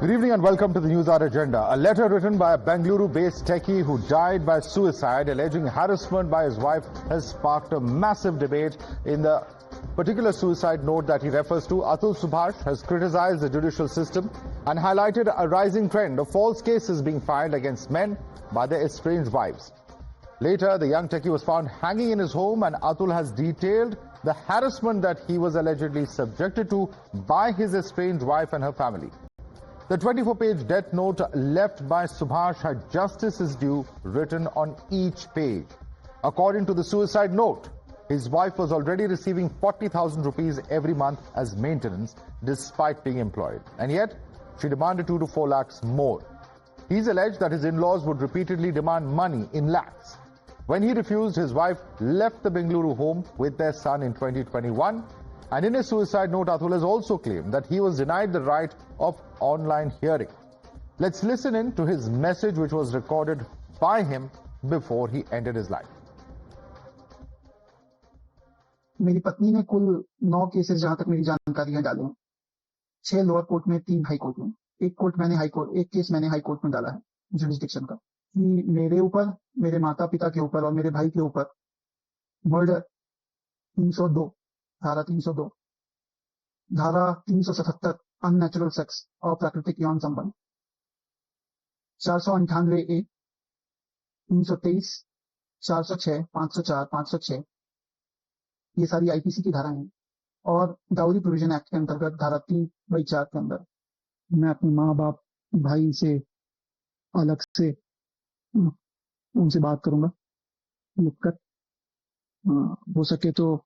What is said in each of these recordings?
Good evening and welcome to the Newshour Agenda. A letter written by a Bengaluru-based techie who died by suicide alleging harassment by his wife has sparked a massive debate. In the particular suicide note that he refers to, Atul Subhash has criticized the judicial system and highlighted a rising trend of false cases being filed against men by their estranged wives. Later, the young techie was found hanging in his home, and Atul has detailed the harassment that he was allegedly subjected to by his estranged wife and her family. The 24-page death note left by Subhash had "Justice is due" written on each page. According to the suicide note, his wife was already receiving 40,000 rupees every month as maintenance despite being employed. And yet, she demanded 2 to 4 lakhs more. He's alleged that his in-laws would repeatedly demand money in lakhs. When he refused, his wife left the Bengaluru home with their son in 2021. And in his suicide note, Atul has also claimed that he was denied the right of online hearing. Let's listen in to his message, which was recorded by him before he ended his life. मेरी पत्नी ने कुल 9 cases जहां तक मेरी जानकारी है डाले हैं। 6 लोअर कोर्ट में, 3 हाई कोर्ट में। एक केस मैंने हाई कोर्ट में डाला है जुरिस्डिक्शन का। मेरे ऊपर, मेरे माता पिता के ऊपर और मेरे भाई के ऊपर मर्डर 302, धारा 302, धारा 377 अननेचुरल सेक्स और प्राकृतिक यौन संबंध, 498A, 323, 406, 504, 506, ये सारी आईपीसी की धाराएं हैं। और डाउरी प्रोविजन एक्ट के अंतर्गत धारा 3/4 के अंदर मैं अपने माँ बाप भाई से अलग से उनसे बात करूंगा लिखकर। हो सके तो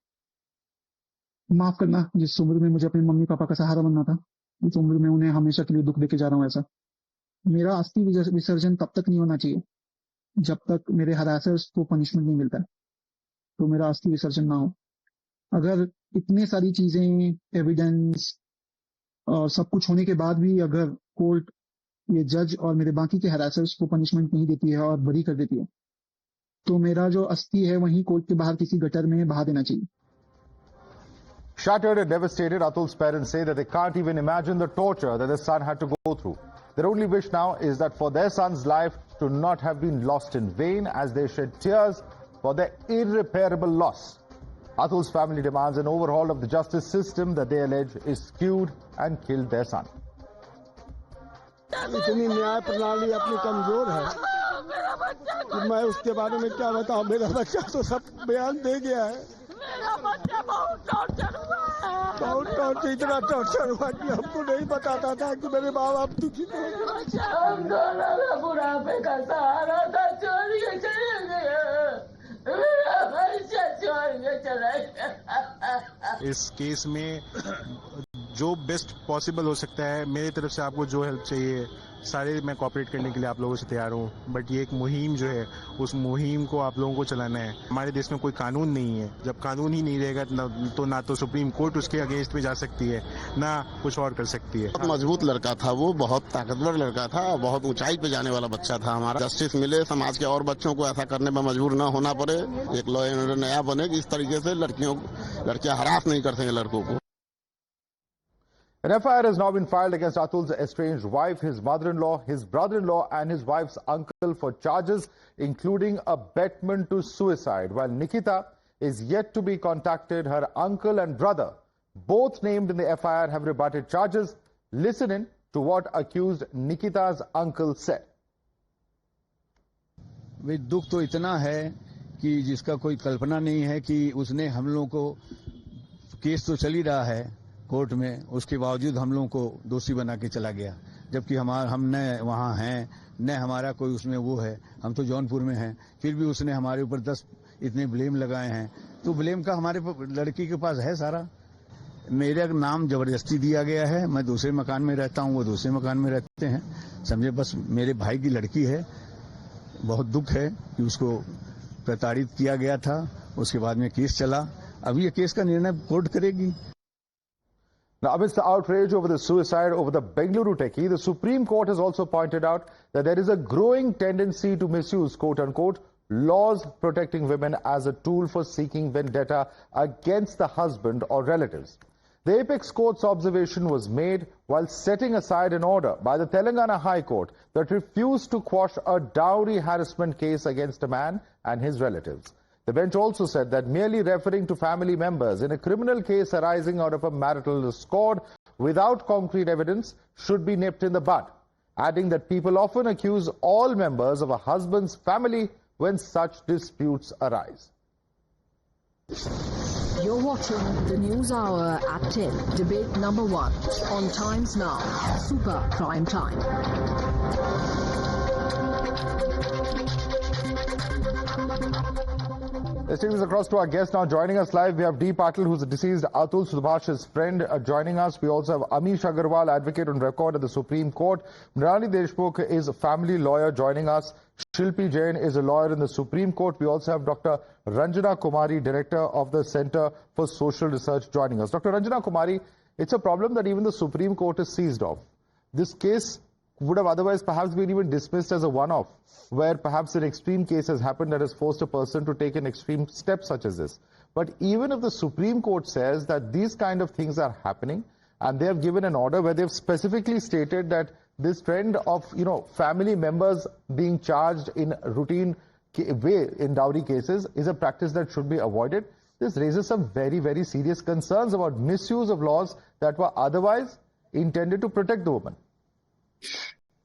माफ करना, जिस उम्र में मुझे अपने मम्मी पापा का सहारा बनना था, उस उम्र में उन्हें हमेशा के लिए दुख देके जा रहा हूं। ऐसा मेरा अस्थि विसर्जन तब तक नहीं होना चाहिए जब तक मेरे हरासर्स को पनिशमेंट नहीं मिलता है, तो मेरा अस्थि विसर्जन ना हो। अगर इतने सारी चीजें, एविडेंस और सब कुछ होने के बाद भी अगर कोर्ट, ये जज और मेरे बाकी के हरासर्स को पनिशमेंट नहीं देती है और बरी कर देती है, तो मेरा जो अस्थि है वहीं कोर्ट के बाहर किसी गटर में बहा देना चाहिए। Shattered and devastated, Atul's parents say that they can't even imagine the torture that their son had to go through. Their only wish now is that for their son's life to not have been lost in vain, as they shed tears for their irreparable loss. Atul's family demands an overhaul of the justice system that they allege is skewed and killed their son. इतनी न्याय प्रणाली अपनी कमजोर है कि मैं उसके बारे में क्या बताऊं। मेरा बच्चा तो सब बयान दे गया है। मेरा बच्चा बहुत टॉर्चर हुआ है, बहुत टॉर्चर, इतना टॉर्चर हुआ कि हमको नहीं बताता था कि मेरे माँ बाप दुखी थे। हम दोनों का बुढ़ापे का सहारा था, छोड़ के चले गए। मेरा बच्चा छोड़ के चला गया। इस केस में जो बेस्ट पॉसिबल हो सकता है, मेरी तरफ से आपको जो हेल्प चाहिए सारे मैं कोऑपरेट करने के लिए आप लोगों से तैयार हूँ। बट ये एक मुहिम जो है, उस मुहिम को आप लोगों को चलाना है। हमारे देश में कोई कानून नहीं है। जब कानून ही नहीं रहेगा तो ना तो सुप्रीम कोर्ट उसके अगेंस्ट में जा सकती है, ना कुछ और कर सकती है। बहुत मजबूत लड़का था वो, बहुत ताकतवर लड़का था, बहुत ऊंचाई पे जाने वाला बच्चा था हमारा। जस्टिस मिले, समाज के और बच्चों को ऐसा करने में मजबूर न होना पड़े, एक लॉ एंड ऑर्डर नया बने कि इस तरीके से लड़कियां हरास नहीं कर सकें लड़कों को। An FIR has now been filed against Atul's estranged wife, his mother-in-law, his brother-in-law and his wife's uncle for charges including abetment to suicide. While Nikita is yet to be contacted, her uncle and brother, both named in the FIR, have rebutted charges. Listen in to what accused Nikita's uncle said. वे दुख तो इतना है कि जिसका कोई कल्पना नहीं है कि उसने हम लोगों को, केस तो चल ही रहा है कोर्ट में, उसके बावजूद हम लोगों को दोषी बना के चला गया। जबकि हम न वहाँ हैं, न हमारा कोई उसमें वो है, हम तो जौनपुर में हैं, फिर भी उसने हमारे ऊपर 10 इतने ब्लेम लगाए हैं। तो ब्लेम का हमारे लड़की के पास है सारा। मेरा नाम जबरदस्ती दिया गया है, मैं दूसरे मकान में रहता हूँ, वो दूसरे मकान में रहते हैं, समझे। बस मेरे भाई की लड़की है, बहुत दुख है कि उसको प्रताड़ित किया गया था। उसके बाद में केस चला, अभी ये केस का निर्णय कोर्ट करेगी। Now, amidst the outrage over the suicide over the Bengaluru Techie, the Supreme Court has also pointed out that there is a growing tendency to misuse, quote-unquote, laws protecting women as a tool for seeking vendetta against the husband or relatives. The apex court's observation was made while setting aside an order by the Telangana High Court that refused to quash a dowry harassment case against a man and his relatives. The bench also said that merely referring to family members in a criminal case arising out of a marital discord without concrete evidence should be nipped in the bud, adding that people often accuse all members of a husband's family when such disputes arise. You're watching the News Hour at 10, debate number 1 on Times Now, Super Prime Time. Let's take this across to our guest now. Joining us live, we have D. Patil, who's the deceased Atul Subhash's friend, joining us. We also have Amish Agarwal, advocate on record at the Supreme Court. Mrinalini Deshmukh is a family lawyer joining us. Shilpi Jain is a lawyer in the Supreme Court. We also have Dr. Ranjana Kumari, director of the Center for Social Research, joining us. Dr. Ranjana Kumari, it's a problem that even the Supreme Court is seized of. This case would have otherwise perhaps been even dismissed as a one-off, where perhaps an extreme case has happened that has forced a person to take an extreme step such as this. But even if the Supreme Court says that these kind of things are happening, and they have given an order where they've specifically stated that this trend of, family members being charged in routine way in dowry cases is a practice that should be avoided, this raises some very, very serious concerns about misuse of laws that were otherwise intended to protect the woman.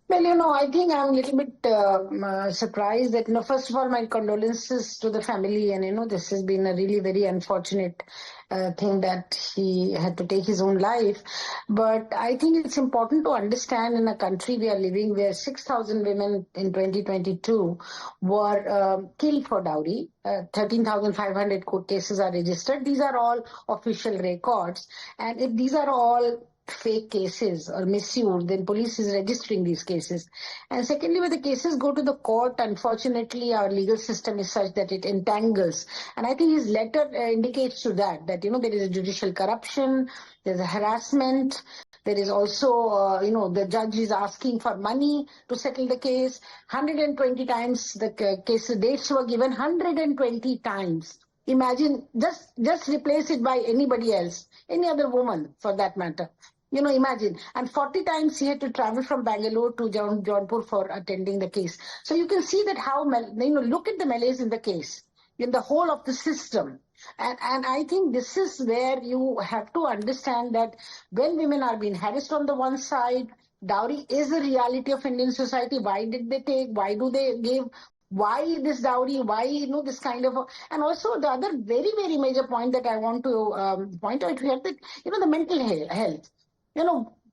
Well, I think I'm a little bit surprised that, first of all, my condolences to the family. And, this has been a really very unfortunate thing that he had to take his own life. But I think it's important to understand in a country we are living where 6,000 women in 2022 were killed for dowry. 13,500 court cases are registered. These are all official records. And if these are all fake cases or misuse, then police is registering these cases. And secondly, when the cases go to the court, unfortunately, our legal system is such that it entangles. And I think his letter indicates to that, there is a judicial corruption, there's a harassment, there is also, the judge is asking for money to settle the case. 120 times the case dates were given, 120 times. Imagine, just replace it by anybody else, any other woman for that matter. Imagine. And 40 times he had to travel from Bengaluru to Jaunpur for attending the case. So you can see that how, look at the malaise in the case, in the whole of the system. And I think this is where you have to understand that when women are being harassed on the one side, dowry is a reality of Indian society. Why did they take? Why do they give? Why this dowry? Why, this kind of... And also the other very, very major point that I want to point out here, that, the mental health.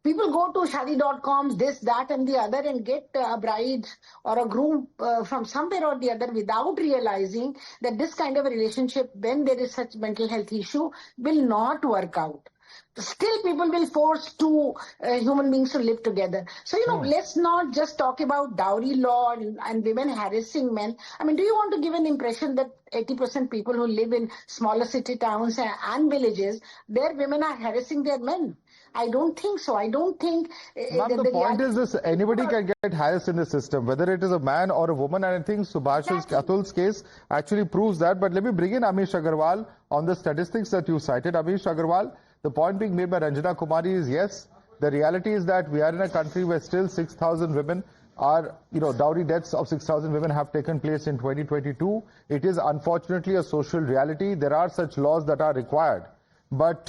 People go to shadi.com, this, that, and the other, and get a bride or a groom from somewhere or the other without realizing that this kind of a relationship, when there is such mental health issue, will not work out. Still, people will force two human beings to live together. So, let's not just talk about dowry law and women harassing men. I mean, do you want to give an impression that 80% people who live in smaller city towns and villages, their women are harassing their men? I don't think so. I don't think... the point is this, anybody can get harassed in the system, whether it is a man or a woman, and I think Atul's case actually proves that. But let me bring in Amish Agarwal on the statistics that you cited. Amish Agarwal, the point being made by Ranjana Kumari is, yes, the reality is that we are in a country where still 6,000 women are, dowry deaths of 6,000 women have taken place in 2022. It is unfortunately a social reality. There are such laws that are required. But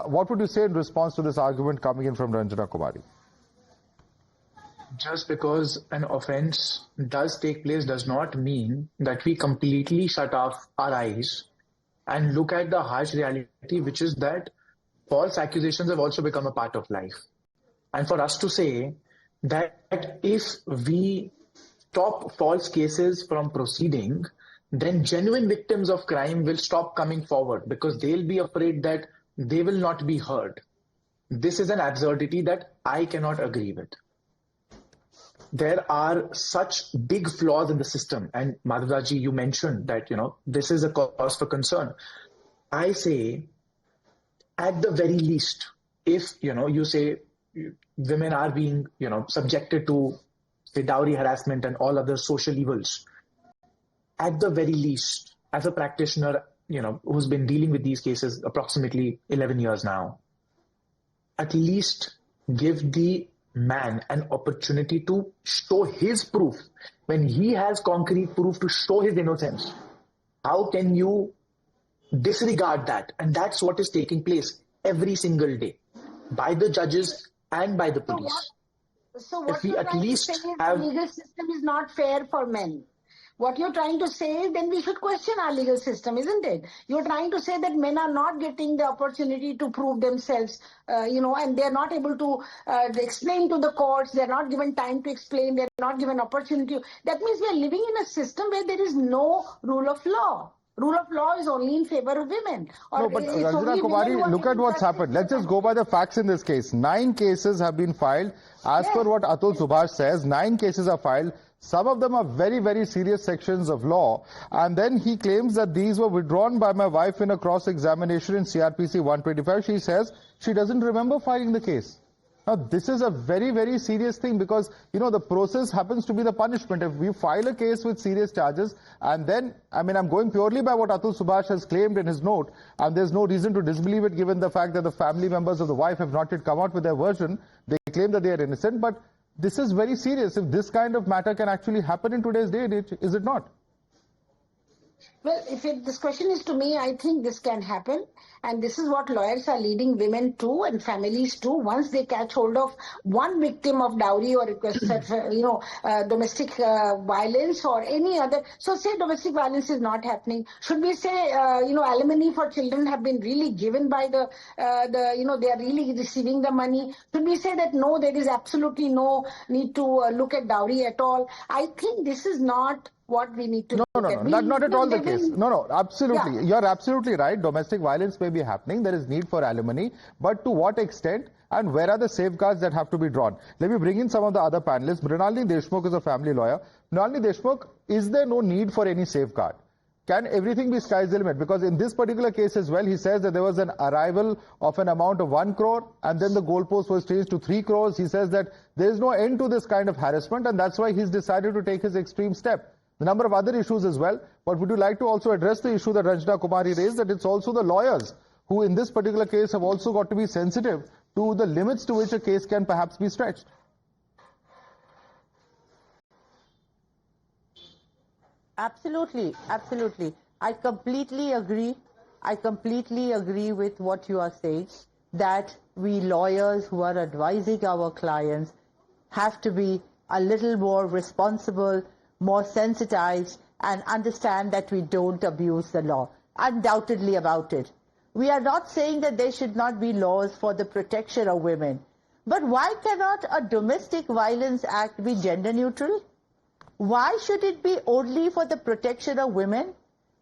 what would you say in response to this argument coming in from Ranjana Kumari? Just because an offense does take place does not mean that we completely shut off our eyes and look at the harsh reality, which is that false accusations have also become a part of life. And for us to say that if we stop false cases from proceeding, then genuine victims of crime will stop coming forward because they'll be afraid that they will not be heard. This is an absurdity that I cannot agree with. There are such big flaws in the system. And Madhavdas G, you mentioned that, this is a cause for concern. I say, at the very least, if, you say women are being, subjected to, say, dowry harassment and all other social evils, at the very least, as a practitioner, who's been dealing with these cases approximately 11 years now, at least give the man an opportunity to show his proof when he has concrete proof to show his innocence? How can you disregard that? And that's what is taking place every single day by the judges and by the police. So what If we you're at trying least to say is have the legal system is not fair for men. What you're trying to say is then we should question our legal system, isn't it? You're trying to say that men are not getting the opportunity to prove themselves, and they're not able to explain to the courts. They're not given time to explain. They're not given opportunity. That means we're living in a system where there is no rule of law. Rule of law is only in favor of women. Or No, but it's Ranjana only Kumari, women who look are at what's getting happened. Let's just go by the facts in this case. 9 cases have been filed. As per what Atul Subhash says, 9 cases are filed. Some of them are very, very serious sections of law. And then he claims that these were withdrawn by my wife in a cross-examination in CRPC 125. She says she doesn't remember filing the case. Now, this is a very, very serious thing because, the process happens to be the punishment. If we file a case with serious charges and then, I'm going purely by what Atul Subhash has claimed in his note, and there's no reason to disbelieve it given the fact that the family members of the wife have not yet come out with their version. They claim that they are innocent, but this is very serious. If this kind of matter can actually happen in today's day and age, is it not? Well, this question is to me, I think this can happen. And this is what lawyers are leading women to and families to. Once they catch hold of one victim of dowry or request for, domestic violence or any other. So say domestic violence is not happening. Should we say, alimony for children have been really given by they are really receiving the money? Should we say that no, there is absolutely no need to look at dowry at all? I think this is not what we need to look at. No, that's not at all the case. No, absolutely. Yeah. You're absolutely right. Domestic violence may be happening. There is need for alimony. But to what extent and where are the safeguards that have to be drawn? Let me bring in some of the other panelists. Mrinalini Deshmukh is a family lawyer. Mrinalini Deshmukh, is there no need for any safeguard? Can everything be sky's the limit? Because in this particular case as well, he says that there was an arrival of an amount of 1 crore and then the goalpost was changed to 3 crores. He says that there is no end to this kind of harassment and that's why he's decided to take his extreme step. The number of other issues as well, but would you like to also address the issue that Ranjana Kumari raised, that it's also the lawyers who in this particular case have also got to be sensitive to the limits to which a case can perhaps be stretched? Absolutely. I completely agree with what you are saying, that we lawyers who are advising our clients have to be a little more responsible, more sensitized, and understand that we don't abuse the law. Undoubtedly about it. We are not saying that there should not be laws for the protection of women. But why cannot a domestic violence act be gender neutral? Why should it be only for the protection of women?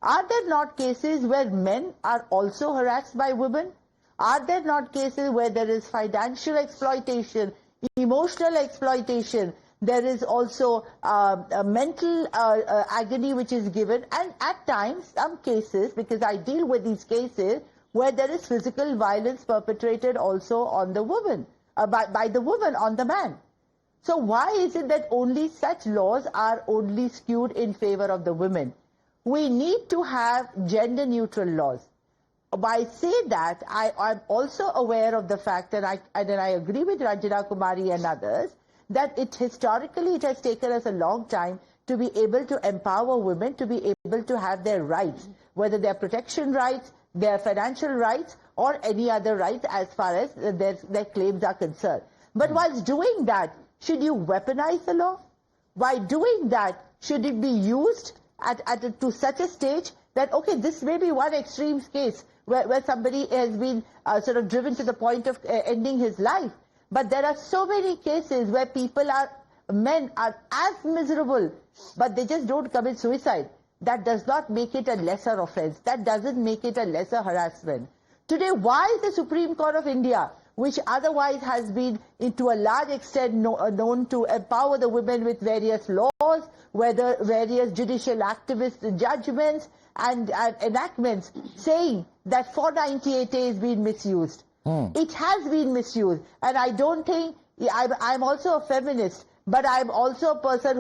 Are there not cases where men are also harassed by women? Are there not cases where there is financial exploitation, emotional exploitation? There is also a mental agony which is given, and at times, some cases, because I deal with these cases, where there is physical violence perpetrated also on the woman, by the woman on the man. So why is it that only such laws are only skewed in favor of the women? We need to have gender neutral laws. I say that, I'm also aware of the fact, and I agree with Ranjana Kumari and others, that historically it has taken us a long time to be able to empower women, to be able to have their rights, whether their protection rights, their financial rights, or any other rights as far as their claims are concerned. But whilst doing that, should you weaponize the law? By doing that, should it be used to such a stage that, okay, this may be one extreme case where somebody has been sort of driven to the point of ending his life. But there are so many cases where men are as miserable, but they just don't commit suicide. That does not make it a lesser offense. That doesn't make it a lesser harassment. Today, why is the Supreme Court of India, which otherwise has been to a large extent known to empower the women with various laws, whether various judicial activist judgments and enactments, saying that 498A is being misused? It has been misused, and I don't think, I'm also a feminist, but I'm also a person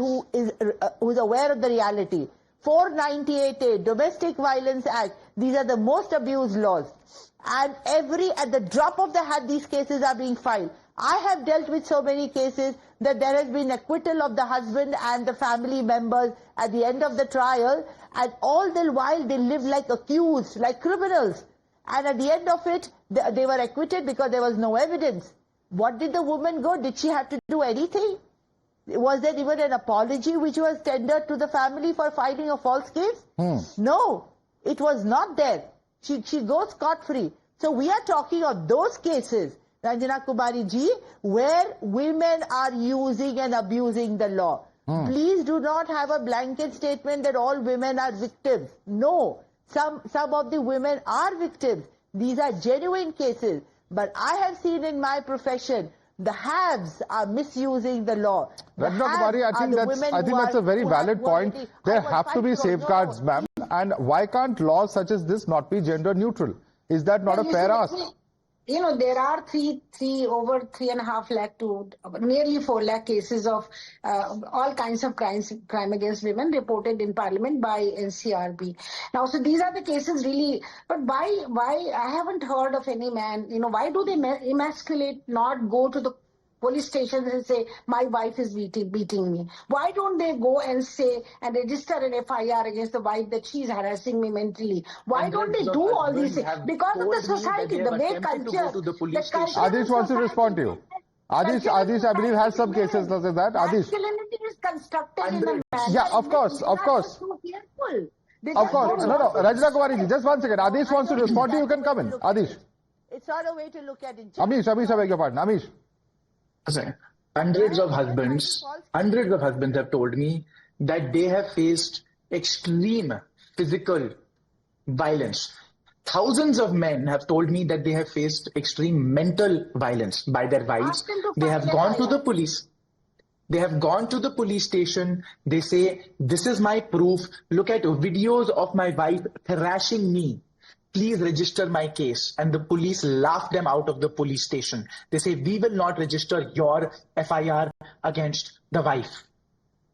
who's aware of the reality. 498A, Domestic Violence Act, these are the most abused laws. And at the drop of the hat, these cases are being filed. I have dealt with so many cases that there has been acquittal of the husband and the family members at the end of the trial, and all the while they live like accused, like criminals. And at the end of it, they were acquitted because there was no evidence. What did the woman go? Did she have to do anything? Was there even an apology which was tendered to the family for filing a false case? No, it was not there. She goes scot-free. So we are talking of those cases, Ranjana Kumari ji, where women are using and abusing the law. Please do not have a blanket statement that all women are victims. No, some of the women are victims. These are genuine cases. But I have seen in my profession, the haves are misusing the law. Ranjana Kumari, I think that's a very valid point. There have to be safeguards, ma'am. And why can't laws such as this not be gender neutral? Is that not a fair ask? You know, there are over 3.5 lakh to nearly 4 lakh cases of all kinds of crime against women reported in Parliament by NCRB. Now, so these are the cases really, but why I haven't heard of any man, you know, why do they emasculate, not go to the police stations and say, my wife is beating me? Why don't they go and say and register an FIR against the wife that she's harassing me mentally? Why don't they do all these things? Because of the society, the way culture. Adish wants to respond to you. Adish, I believe, has some cases such as that. Adish. Masculinity is constructed in a manner. Yeah, of course. Of course. No, Ranjana Kumari ji, just 1 second. Adish wants to respond to you. You can come in. Adish. It's not a way to look at it. Amish, I beg your pardon. Amish. Hundreds of husbands have told me that they have faced extreme physical violence. Thousands of men have told me that they have faced extreme mental violence by their wives. They have gone to the police. They have gone to the police station. They say, this is my proof. Look at videos of my wife thrashing me. Please register my case. And the police laugh them out of the police station. They say, we will not register your FIR against the wife.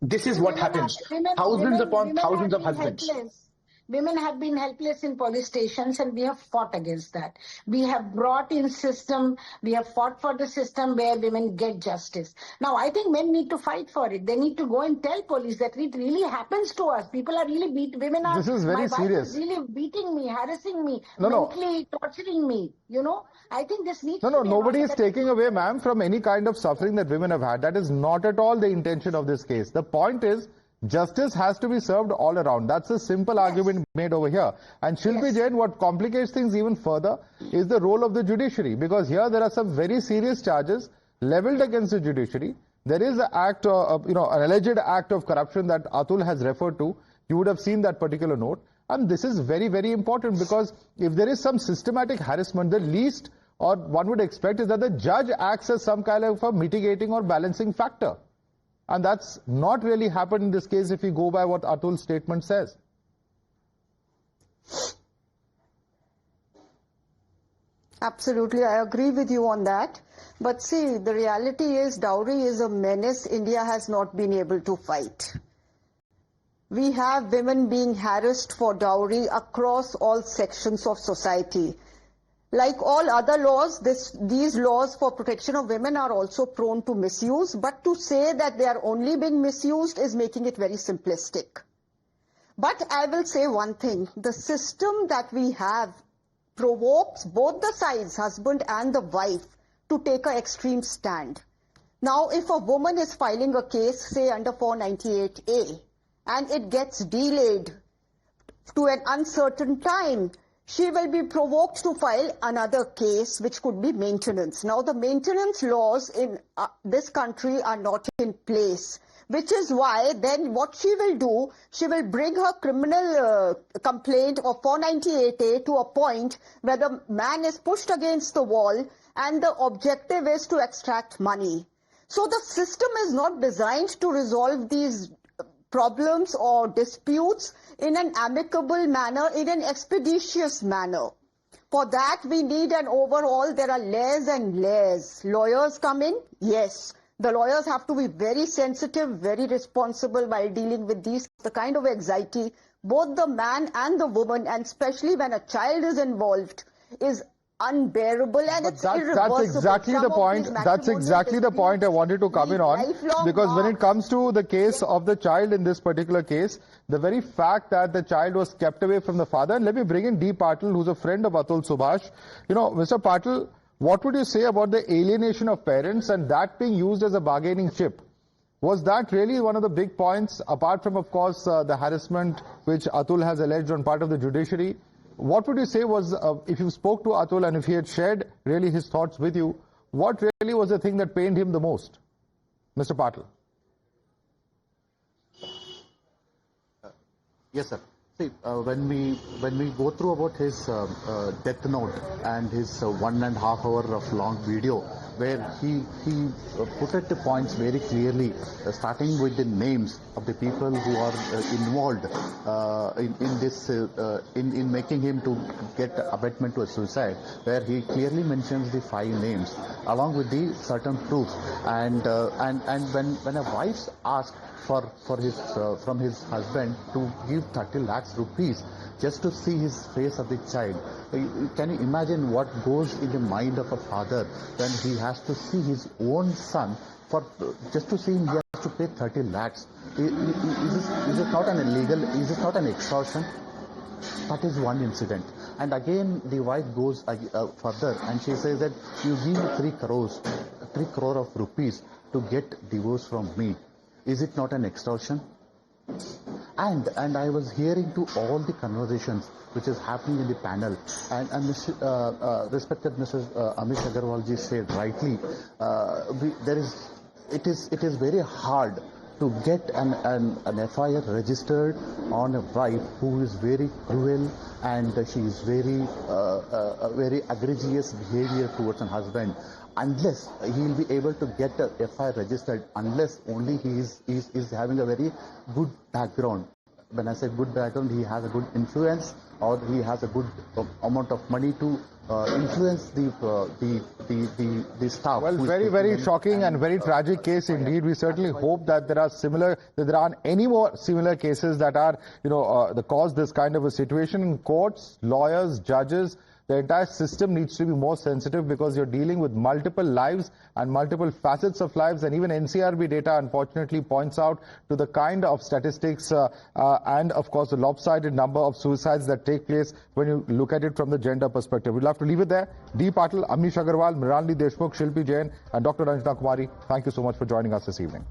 This is what happens. Thousands upon thousands of husbands. Women have been helpless in police stations, and we have fought against that. We have brought in system, we have fought for the system where women get justice. Now, I think men need to fight for it. They need to go and tell police that it really happens to us. People are really women are, this is very serious. Is really beating me, harassing me, mentally torturing me, you know. I think this needs to be nobody is taking away, ma'am, from any kind of suffering that women have had. That is not at all the intention of this case. The point is, justice has to be served all around. That's a simple argument made over here. And Shilpi Jain, what complicates things even further is the role of the judiciary, because here there are some very serious charges leveled against the judiciary. There is an act, an alleged act of corruption that Atul has referred to. You would have seen that particular note. And this is very, very important, because if there is some systematic harassment, the least or one would expect is that the judge acts as some kind of a mitigating or balancing factor. And that's not really happened in this case if we go by what Atul's statement says. Absolutely, I agree with you on that. But see, the reality is dowry is a menace India has not been able to fight. We have women being harassed for dowry across all sections of society. Like all other laws, these laws for protection of women are also prone to misuse, but to say that they are only being misused is making it very simplistic. But I will say one thing, the system that we have provokes both the sides, husband and the wife, to take an extreme stand. Now, if a woman is filing a case, say under 498A, and it gets delayed to an uncertain time, she will be provoked to file another case, which could be maintenance. Now, the maintenance laws in this country are not in place, which is why then what she will do, she will bring her criminal complaint of 498A to a point where the man is pushed against the wall and the objective is to extract money. So the system is not designed to resolve these problems or disputes in an amicable manner, in an expeditious manner. For that, we need an overall, there are layers and layers. Lawyers come in, yes. The lawyers have to be very sensitive, very responsible while dealing with these. The kind of anxiety, both the man and the woman, and especially when a child is involved, is unbearable, and it's irreversible. That's exactly the point. That's exactly the point I wanted to come in on. Because when it comes to the case of the child in this particular case, the very fact that the child was kept away from the father, and let me bring in D. Patil, who's a friend of Atul Subhash. You know, Mr. Patil, what would you say about the alienation of parents and that being used as a bargaining chip? Was that really one of the big points, apart from, of course, the harassment which Atul has alleged on part of the judiciary? What would you say was, if you spoke to Atul and if he had shared really his thoughts with you, what really was the thing that pained him the most? Mr. Patil. Yes, sir. See, when we go through about his death note and his 1.5 hour of long video, where he put at the points very clearly, starting with the names of the people who are involved in this in making him to get abatement to a suicide, where he clearly mentions the 5 names along with the certain proofs, and when a wife asks for his from his husband to give 30 lakhs rupees just to see his face of the child. Can you imagine what goes in the mind of a father when he has to see his own son for just to see him? He has to pay 30 lakhs. Is it not an illegal? Is it not an extortion? That is one incident. And again, the wife goes further and she says that you give 3 crore of rupees to get divorce from me. Is it not an extortion? And I was hearing to all the conversations which is happening in the panel, and respected Mrs. Amish Agarwal ji said rightly, it is very hard to get an FIR registered on a wife who is very cruel and she is very egregious behavior towards her husband, unless he will be able to get a FIR registered, unless only he is having a very good background. When I say good background, he has a good influence, or he has a good amount of money to influence the staff. Well, very shocking and very tragic case indeed. We certainly hope that there aren't any more similar cases that are, that cause this kind of a situation in courts, lawyers, judges. The entire system needs to be more sensitive, because you're dealing with multiple lives and multiple facets of lives, and even NCRB data unfortunately points out to the kind of statistics and of course the lopsided number of suicides that take place when you look at it from the gender perspective. We'll have to leave it there. D. Patil, Amish Agarwal, Mrinalini Deshmukh, Shilpi Jain and Dr. Ranjana Kumari, thank you so much for joining us this evening.